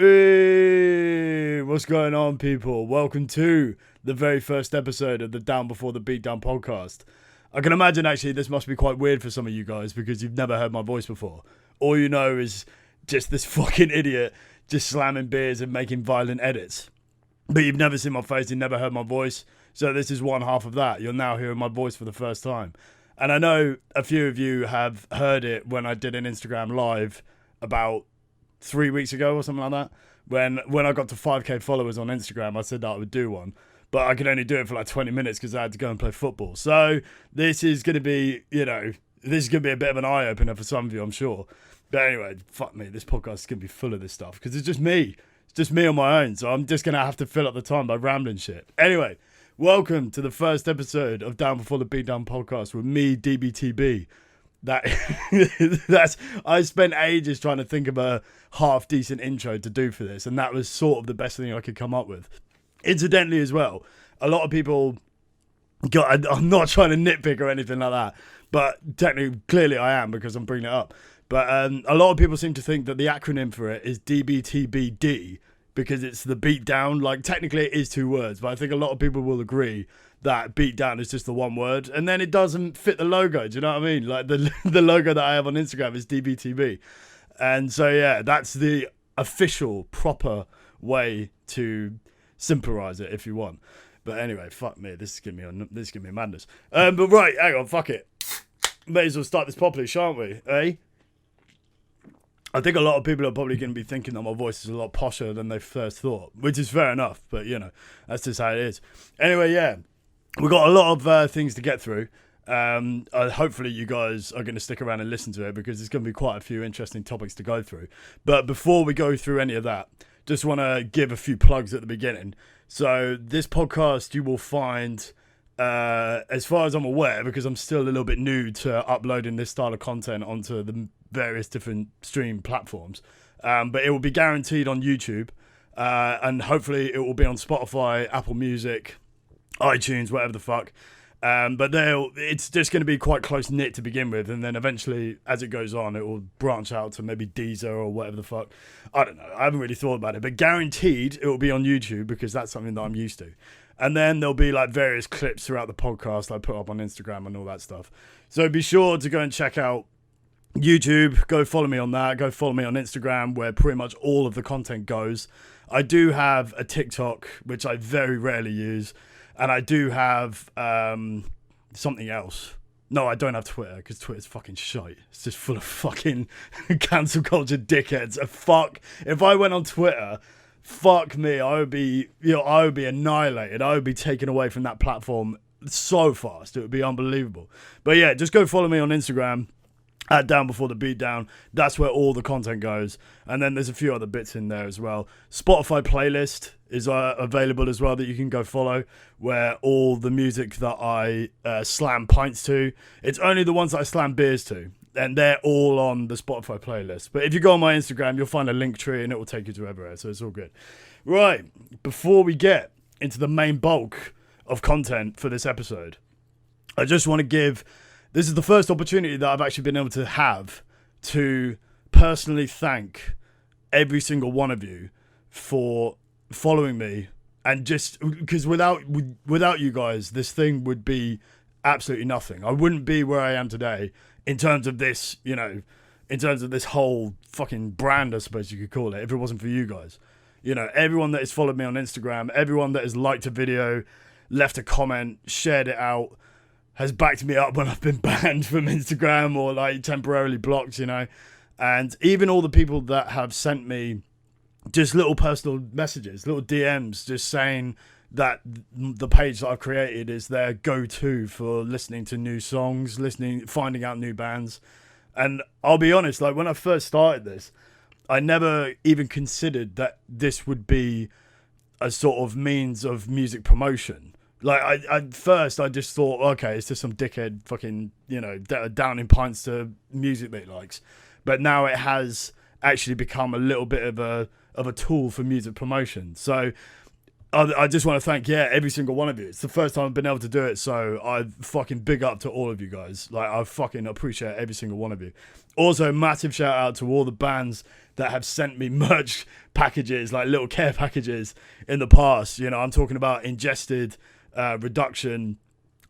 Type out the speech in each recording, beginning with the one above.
Hey, what's going on, people? Welcome to the very first episode of the Down Before the Beatdown podcast. I can imagine, actually, this must be quite weird for some of you guys because you've never heard my voice before. All you know is just this fucking idiot just slamming beers and making violent edits. But you've never seen my face, you've never heard my voice. So this is one half of that. You're now hearing my voice for the first time. And I know a few of you have heard it when I did an Instagram live about 3 weeks ago or something like that. When I got to 5k followers on Instagram, I said that I would do one. But I could only do it for like 20 minutes because I had to go and play football. So this is going to be, this is going to be a bit of an eye-opener for some of you, I'm sure. But anyway, fuck me. This podcast is going to be full of this stuff because it's just me. It's just me on my own. So I'm just going to have to fill up the time by rambling shit. Anyway, welcome to the first episode of Down Before the Beatdown podcast with me, DBTB. I spent ages trying to think of a half decent intro to do for this, and that was sort of the best thing I could come up with. Incidentally as well, a lot of people I'm not trying to nitpick or anything like that, but clearly I am because I'm bringing it up. But a lot of people seem to think that the acronym for it is DBTBD because it's the Beatdown. Like, technically it is two words, but I think a lot of people will agree that Beatdown is just the one word, and then it doesn't fit the logo. Do you know what I mean? Like the logo that I have on Instagram is DBTB, and so yeah, that's the official proper way to simplify it if you want. But anyway, fuck me, this is giving me madness. But right, hang on, fuck it. May as well start this properly, shan't we? Eh? I think a lot of people are probably going to be thinking that my voice is a lot posher than they first thought, which is fair enough. But that's just how it is. Anyway, yeah. We've got a lot of things to get through. Hopefully you guys are going to stick around and listen to it because there's going to be quite a few interesting topics to go through. But before we go through any of that, just want to give a few plugs at the beginning. So this podcast you will find, as far as I'm aware, because I'm still a little bit new to uploading this style of content onto the various different stream platforms, but it will be guaranteed on YouTube, and hopefully it will be on Spotify, Apple Music, iTunes, whatever the fuck. But it's just going to be quite close knit to begin with, and then eventually, as it goes on, it will branch out to maybe Deezer or whatever the fuck. I don't know. I haven't really thought about it, but guaranteed it will be on YouTube because that's something that I'm used to. And then there'll be like various clips throughout the podcast I put up on Instagram and all that stuff. So be sure to go and check out YouTube. Go follow me on that. Go follow me on Instagram, where pretty much all of the content goes. I do have a TikTok, which I very rarely use. And I do have something else. No, I don't have Twitter because Twitter's fucking shite. It's just full of fucking cancel culture dickheads. If I went on Twitter, fuck me, I would be annihilated. I would be taken away from that platform so fast. It would be unbelievable. But yeah, just go follow me on Instagram at Down Before the Beatdown. That's where all the content goes. And then there's a few other bits in there as well. Spotify playlist is available as well that you can go follow, where all the music that I slam pints to, it's only the ones that I slam beers to, and they're all on the Spotify playlist. But if you go on my Instagram, you'll find a link tree and it will take you to everywhere, so it's all good. Right, before we get into the main bulk of content for this episode, I just want to this is the first opportunity that I've actually been able to have to personally thank every single one of you for following me, and just because without you guys, this thing would be absolutely nothing. I wouldn't be where I am today in terms of this, in terms of this whole fucking brand, I suppose you could call it, if it wasn't for you guys. Everyone that has followed me on Instagram, everyone that has liked a video, left a comment, shared it out, has backed me up when I've been banned from Instagram or like temporarily blocked, and even all the people that have sent me just little personal messages, little DMs, just saying that the page that I've created is their go-to for listening to new songs, finding out new bands. And I'll be honest, like when I first started this, I never even considered that this would be a sort of means of music promotion. Like at first I just thought, okay, it's just some dickhead fucking, downing pints to music that he likes. But now it has actually become a little bit of a tool for music promotion. So I just want to thank, every single one of you. It's the first time I've been able to do it, so I fucking big up to all of you guys. Like, I fucking appreciate every single one of you. Also, massive shout out to all the bands that have sent me merch packages, like little care packages in the past. You know, I'm talking about Ingested, Reduction,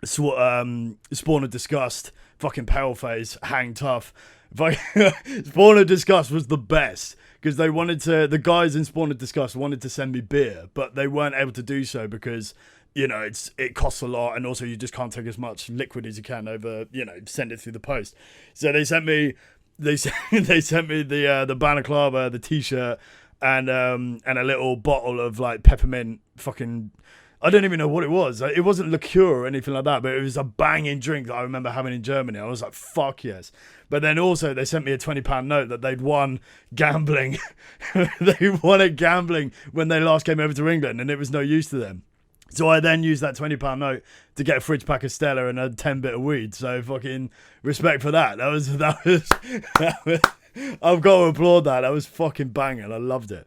Spawn of Disgust, fucking Paleface, Hang Tough. Spawn of Disgust was the best. Because the guys in Spawn of Disgust wanted to send me beer, but they weren't able to do so because, you know, it costs a lot, and also you just can't take as much liquid as you can over, you know, send it through the post. So they sent me the balaclava, the t-shirt, and a little bottle of like peppermint fucking. I don't even know what it was. It wasn't liqueur or anything like that, but it was a banging drink that I remember having in Germany. I was like, fuck yes. But then also they sent me a £20 note that they'd won gambling. They won at gambling when they last came over to England, and it was no use to them. So I then used that £20 note to get a fridge pack of Stella and a 10-bit of weed. So fucking respect for that. That was I've got to applaud that. That was fucking banging. I loved it.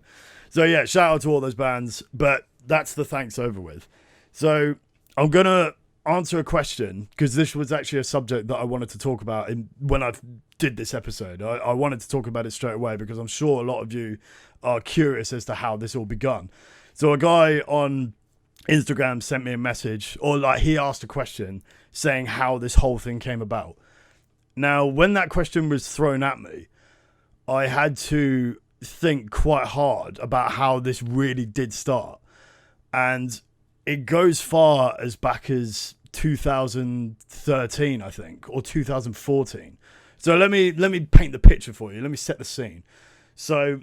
So yeah, shout out to all those bands. But that's the thanks over with. So I'm going to answer a question, because this was actually a subject that I wanted to talk about when I did this episode. I wanted to talk about it straight away because I'm sure a lot of you are curious as to how this all begun. So a guy on Instagram sent me a message, or like he asked a question saying how this whole thing came about. Now, when that question was thrown at me, I had to think quite hard about how this really did start. And it goes far as back as 2013, I think, or 2014. So let me paint the picture for you. Let me set the scene. So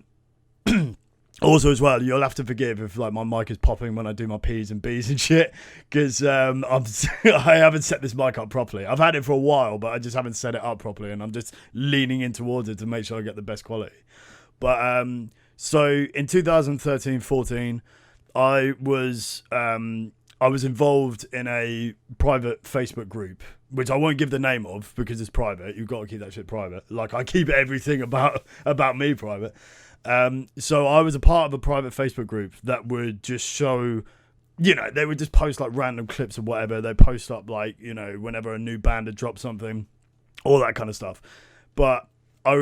also as well, you'll have to forgive if like my mic is popping when I do my P's and B's and shit, because I haven't set this mic up properly. I've had it for a while, but I just haven't set it up properly, and I'm just leaning in towards it to make sure I get the best quality. But so in 2013-14, I was involved in a private Facebook group, which I won't give the name of because it's private. You've got to keep that shit private. Like, I keep everything about me private. So I was a part of a private Facebook group that would just show, you know, they would just post like random clips of whatever. They post up like, you know, whenever a new band had dropped something, all that kind of stuff. But I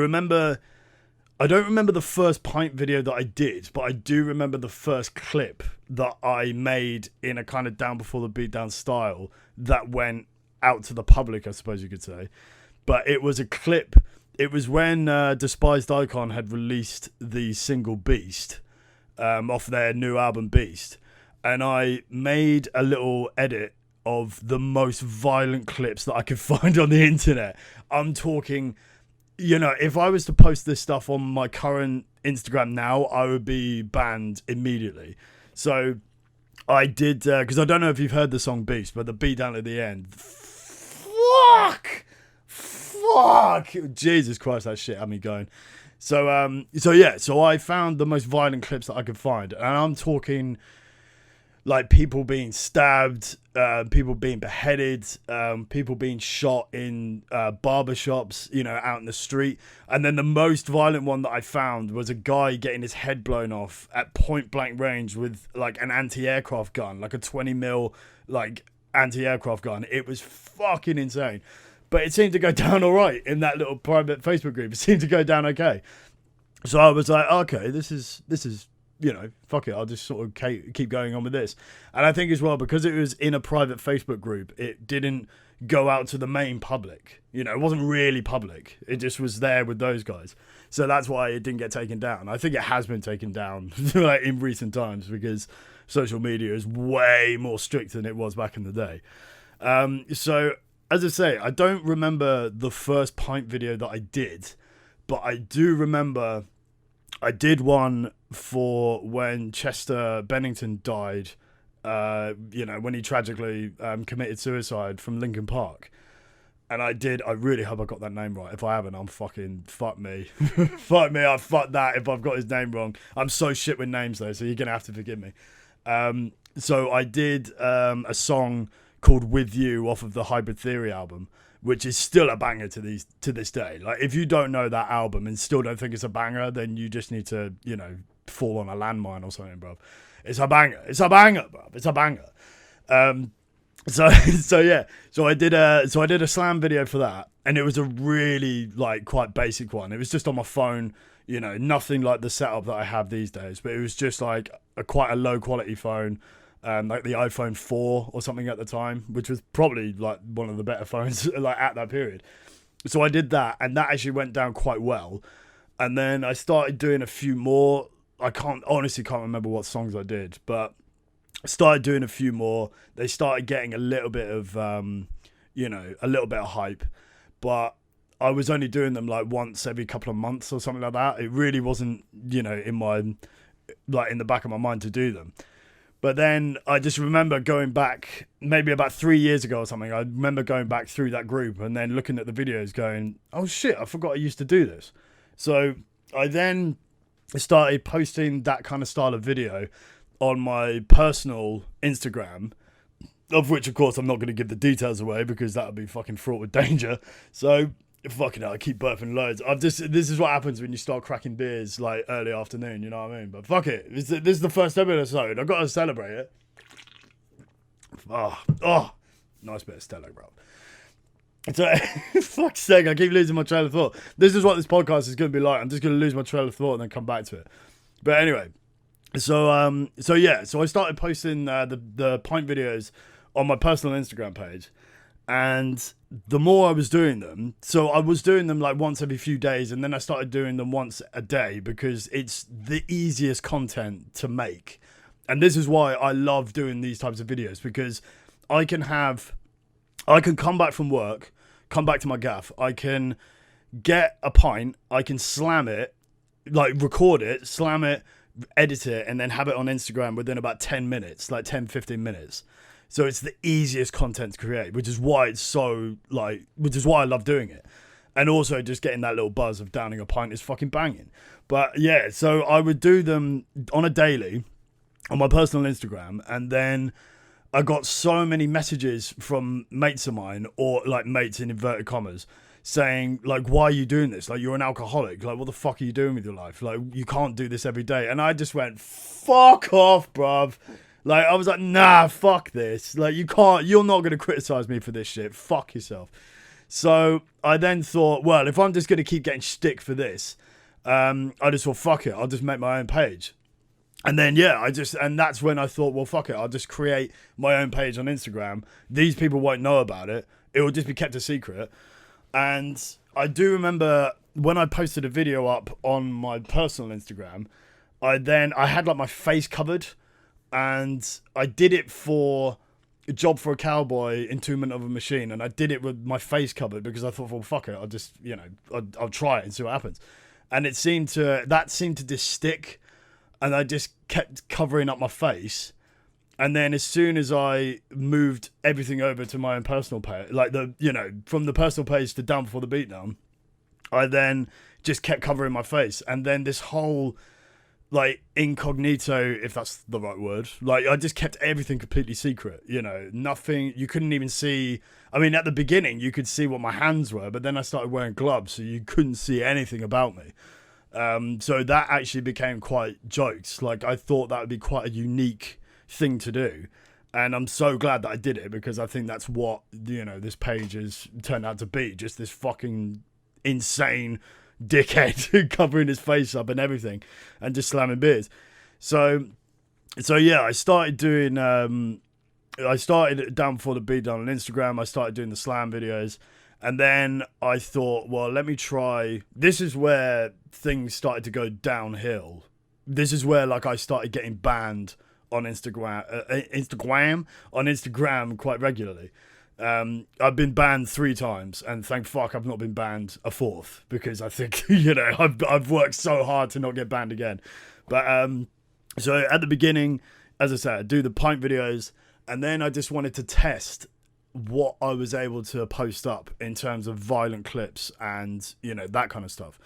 don't remember the first pint video that I did, but I do remember the first clip that I made in a kind of Down Before the Beatdown style that went out to the public, I suppose you could say. But it was a clip. It was when Despised Icon had released the single Beast off their new album Beast. And I made a little edit of the most violent clips that I could find on the internet. I'm talking... You know, if I was to post this stuff on my current Instagram now, I would be banned immediately. So I did, because I don't know if you've heard the song Beast, but the beat down at the end. Fuck! Jesus Christ, that shit had me going. So I found the most violent clips that I could find. And I'm talking like people being stabbed, people being beheaded, people being shot in barbershops, you know, out in the street. And then the most violent one that I found was a guy getting his head blown off at point blank range with like an anti-aircraft gun, like a 20mm like anti-aircraft gun. It was fucking insane. But it seemed to go down all right in that little private Facebook group. It seemed to go down okay. So I was like, okay, this is, you know, fuck it, I'll just sort of keep going on with this. And I think as well, because it was in a private Facebook group, it didn't go out to the main public. You know, it wasn't really public. It just was there with those guys. So that's why it didn't get taken down. I think it has been taken down like in recent times because social media is way more strict than it was back in the day. So, as I say, I don't remember the first pint video that I did, but I do remember I did one for when Chester Bennington died, you know, when he tragically committed suicide from Linkin Park. And I really hope I got that name right. If I haven't, fuck me. Fuck me, I fucked that if I've got his name wrong. I'm so shit with names though, so you're going to have to forgive me. So I did a song called With You off of the Hybrid Theory album, which is still a banger to this day. Like, if you don't know that album and still don't think it's a banger, then you just need to, you know, fall on a landmine or something, bro. It's a banger. It's a banger, bruv. It's a banger. So I did a slam video for that, and it was a really like quite basic one. It was just on my phone, you know, nothing like the setup that I have these days, but it was just like quite a low quality phone, like the iPhone 4 or something at the time, which was probably like one of the better phones like at that period. So I did that, and that actually went down quite well. And then I started doing a few more. I honestly can't remember what songs I did, but I started doing a few more. They started getting a little bit of, you know, a little bit of hype, but I was only doing them like once every couple of months or something like that. It really wasn't, you know, in the back of my mind to do them. But then I just remember going back maybe about 3 years ago or something. I remember going back through that group and then looking at the videos going, oh shit, I forgot I used to do this. So I then started posting that kind of style of video on my personal Instagram, of which, of course, I'm not going to give the details away because that would be fucking fraught with danger. So, fucking hell, I keep burping loads. This is what happens when you start cracking beers, like, early afternoon, you know what I mean? But fuck it. This is the first episode. I've got to celebrate it. Oh, nice bit of Stella, bro. So, fuck's sake, I keep losing my trail of thought. This is what this podcast is going to be like. I'm just going to lose my trail of thought and then come back to it. But anyway, so I started posting the pint videos on my personal Instagram page, and the more I was doing them, so I was doing them like once every few days, and then I started doing them once a day because it's the easiest content to make. And this is why I love doing these types of videos, because I can come back from work, come back to my gaff, I can get a pint, I can slam it, like record it, slam it, edit it, and then have it on Instagram within about 10 minutes, like 10, 15 minutes. So it's the easiest content to create, which is why I love doing it. And also just getting that little buzz of downing a pint is fucking banging. But yeah, so I would do them on a daily on my personal Instagram, and then I got so many messages from mates of mine, or like mates in inverted commas, saying like, why are you doing this? Like, you're an alcoholic. Like, what the fuck are you doing with your life? Like, you can't do this every day. And I just went, fuck off, bruv. Like, I was like, nah, fuck this. Like, you're not going to criticize me for this shit. Fuck yourself. So I then thought, well, if I'm just going to keep getting shtick for this, I just thought, fuck it. I'll just make my own page. And then, and that's when I thought, well, fuck it. I'll just create my own page on Instagram. These people won't know about it. It will just be kept a secret. And I do remember when I posted a video up on my personal Instagram, I had like my face covered, and I did it for A Job for a Cowboy, Entombment of a Machine. And I did it with my face covered because I thought, well, fuck it. I'll just, I'll try it and see what happens. And that seemed to just stick. And I just kept covering up my face. And then as soon as I moved everything over to my own personal page, like from the personal page to Down Before the Beatdown, I then just kept covering my face. And then this whole, like, incognito, if that's the right word, like, I just kept everything completely secret, nothing, you couldn't even see. I mean, at the beginning, you could see what my hands were, but then I started wearing gloves, so you couldn't see anything about me. So that actually became quite jokes. Like, I thought that would be quite a unique thing to do, and I'm so glad that I did it, because I think that's what this page has turned out to be, just this fucking insane dickhead covering his face up and everything and just slamming beers. So yeah, I started doing Down Before the Beatdown on Instagram. I started doing the slam videos. And then I thought, well, let me try. This is where things started to go downhill. This is where, like, I started getting banned on Instagram quite regularly. I've been banned 3 times, and thank fuck I've not been banned a 4th, because I think I've worked so hard to not get banned again. But so at the beginning, as I said, I do the pint videos, and then I just wanted to test what I was able to post up in terms of violent clips and that kind of stuff.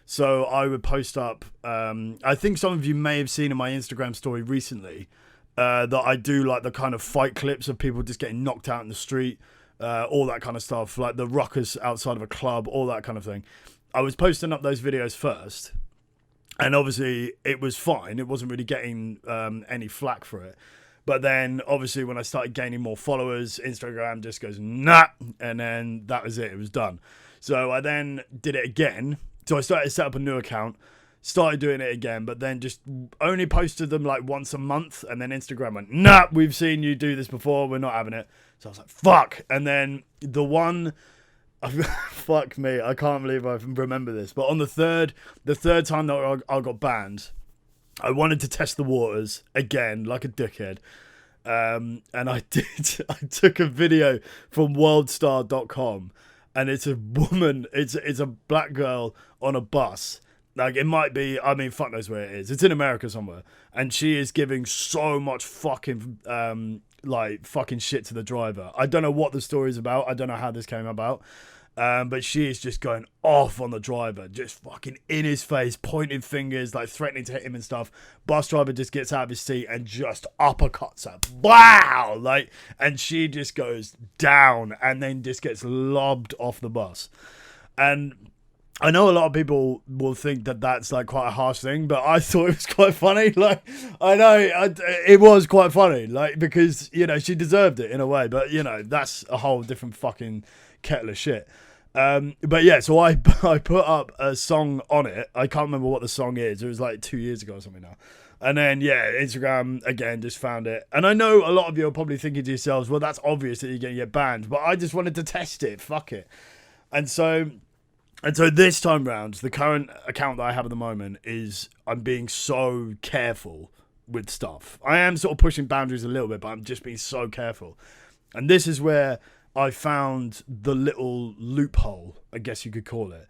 So I would post up, I think some of you may have seen in my Instagram story recently, that I do like the kind of fight clips of people just getting knocked out in the street, all that kind of stuff, like the ruckus outside of a club, all that kind of thing. I was posting up those videos first, And obviously it was fine. It wasn't really getting any flack for it. But then obviously when I started gaining more followers, Instagram just goes, nah. And then that was it. It was done. So I then did it again. So I started to set up a new account, started doing it again, but then just only posted them like once a month. And then Instagram went, nah, we've seen you do this before. We're not having it. So I was like, fuck. And then the one... fuck me, I can't believe I remember this. But on the third time that I got banned, I wanted to test the waters again, like a dickhead. And I took a video from worldstar.com, and it's a woman, it's a black girl on a bus. Like, it might be, I mean, fuck knows where it is. It's in America somewhere. And she is giving so much fucking, fucking shit to the driver. I don't know what the story's about. I don't know how this came about. But she is just going off on the driver. Just fucking in his face, pointing fingers, like threatening to hit him and stuff. Bus driver just gets out of his seat and just uppercuts her. Wow! Like, and she just goes down and then just gets lobbed off the bus. And... I know a lot of people will think that that's like quite a harsh thing, but I thought it was quite funny. Like, I know it was quite funny, like, because, you know, she deserved it in a way, but, you know, that's a whole different fucking kettle of shit. But yeah, so I put up a song on it. I can't remember what the song is. It was like 2 years ago or something now. And then, yeah, Instagram, again, just found it. And I know a lot of you are probably thinking to yourselves, well, that's obvious that you're going to get banned, but I just wanted to test it. Fuck it. And so this time round, the current account that I have at the moment is I'm being so careful with stuff. I am sort of pushing boundaries a little bit, but I'm just being so careful. And this is where I found the little loophole, I guess you could call it,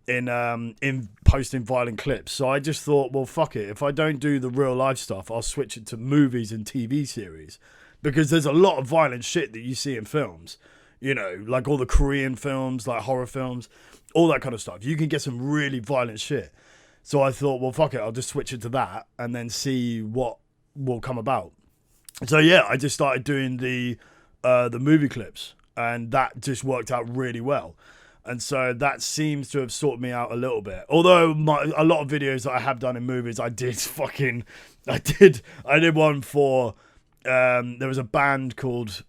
in posting violent clips. So I just thought, well, fuck it. If I don't do the real life stuff, I'll switch it to movies and TV series. Because there's a lot of violent shit that you see in films. You know, like all the Korean films, like horror films. All that kind of stuff. You can get some really violent shit. So I thought, well, fuck it. I'll just switch it to that and then see what will come about. So yeah, I just started doing the movie clips, and that just worked out really well. And so that seems to have sorted me out a little bit. Although a lot of videos that I have done in movies, I did one for, there was a band called,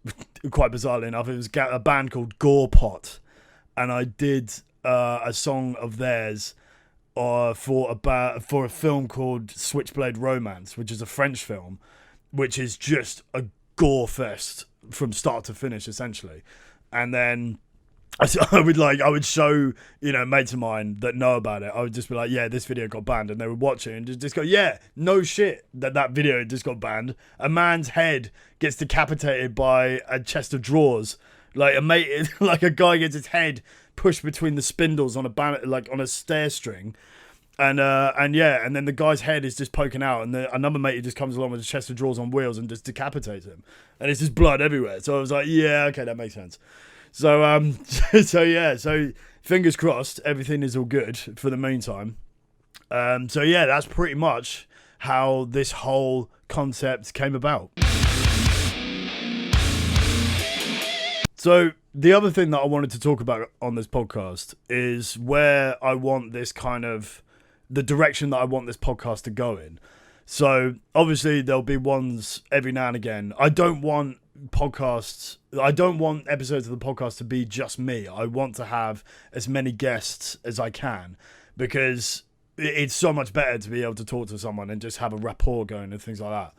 quite bizarrely enough, it was a band called Gore Pot. And I did a song of theirs for a film called Switchblade Romance, which is a French film, which is just a gore fest from start to finish, essentially. And then I would show, you know, mates of mine that know about it. I would just be like, yeah, this video got banned, and they would watch it and just go, yeah, no shit that video just got banned. A man's head gets decapitated by a chest of drawers. Like a guy gets his head pushed between the spindles on a stair string, and then the guy's head is just poking out, and another mate just comes along with a chest of drawers on wheels and just decapitates him, and it's just blood everywhere. So I was like, yeah, okay, that makes sense. So so fingers crossed, everything is all good for the meantime. So yeah, that's pretty much how this whole concept came about. So the other thing that I wanted to talk about on this podcast is where I want this kind of, the direction that I want this podcast to go in. So obviously there'll be ones every now and again. I don't want episodes of the podcast to be just me. I want to have as many guests as I can, because it's so much better to be able to talk to someone and just have a rapport going and things like that.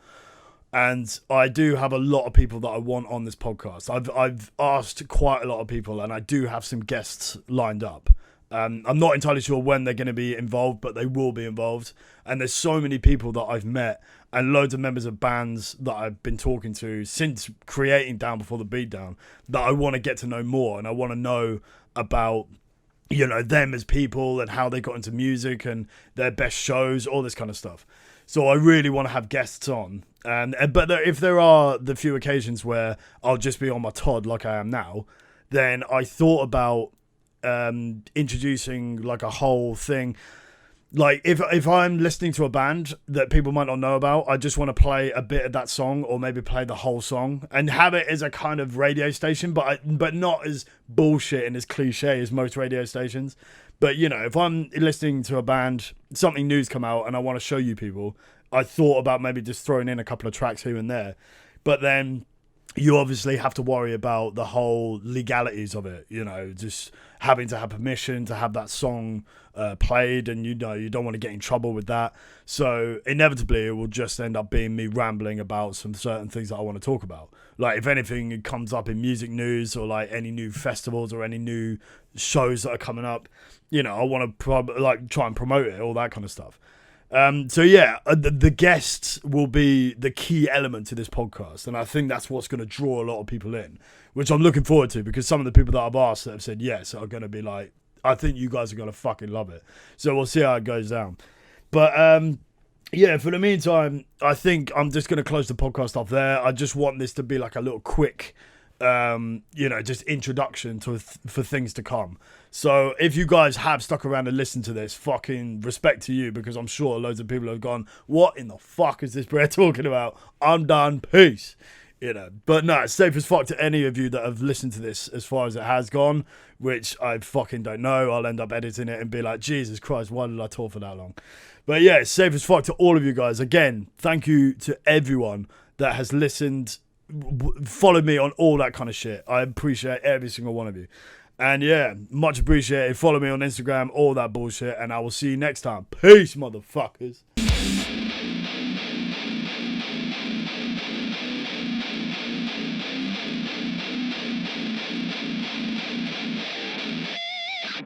And I do have a lot of people that I want on this podcast. I've asked quite a lot of people, and I do have some guests lined up. I'm not entirely sure when they're going to be involved, but they will be involved. And there's so many people that I've met, and loads of members of bands that I've been talking to since creating Down Before the Beatdown, that I want to get to know more, and I want to know about, you know, them as people and how they got into music and their best shows, all this kind of stuff. So I really want to have guests on. But if there are the few occasions where I'll just be on my Todd like I am now, then I thought about introducing like a whole thing. Like if I'm listening to a band that people might not know about, I just want to play a bit of that song, or maybe play the whole song and have it as a kind of radio station, but not as bullshit and as cliche as most radio stations. But, you know, if I'm listening to a band, something new's come out and I want to show you people, I thought about maybe just throwing in a couple of tracks here and there. But then you obviously have to worry about the whole legalities of it, you know, just having to have permission to have that song played, and you know you don't want to get in trouble with that. So inevitably it will just end up being me rambling about some certain things that I want to talk about. Like if anything it comes up in music news, or like any new festivals or any new shows that are coming up, you know, I want to try and promote it, all that kind of stuff. So yeah, the guests will be the key element to this podcast, and I think that's what's going to draw a lot of people in, which I'm looking forward to, because some of the people that I've asked that have said yes are going to be like, I think you guys are going to fucking love it. So we'll see how it goes down. But yeah, for the meantime, I think I'm just going to close the podcast off there. I just want this to be like a little quick, you know, just introduction for things to come. So if you guys have stuck around and listened to this, fucking respect to you, because I'm sure loads of people have gone, what in the fuck is this Brett talking about? I'm done. Peace. You know, but no, it's safe as fuck to any of you that have listened to this as far as it has gone, which I fucking don't know. I'll end up editing it and be like, Jesus Christ, why did I talk for that long? But yeah, it's safe as fuck to all of you guys. Again, thank you to everyone that has listened, followed me on all that kind of shit. I appreciate every single one of you. And yeah, much appreciated. Follow me on Instagram, all that bullshit, and I will see you next time. Peace, motherfuckers.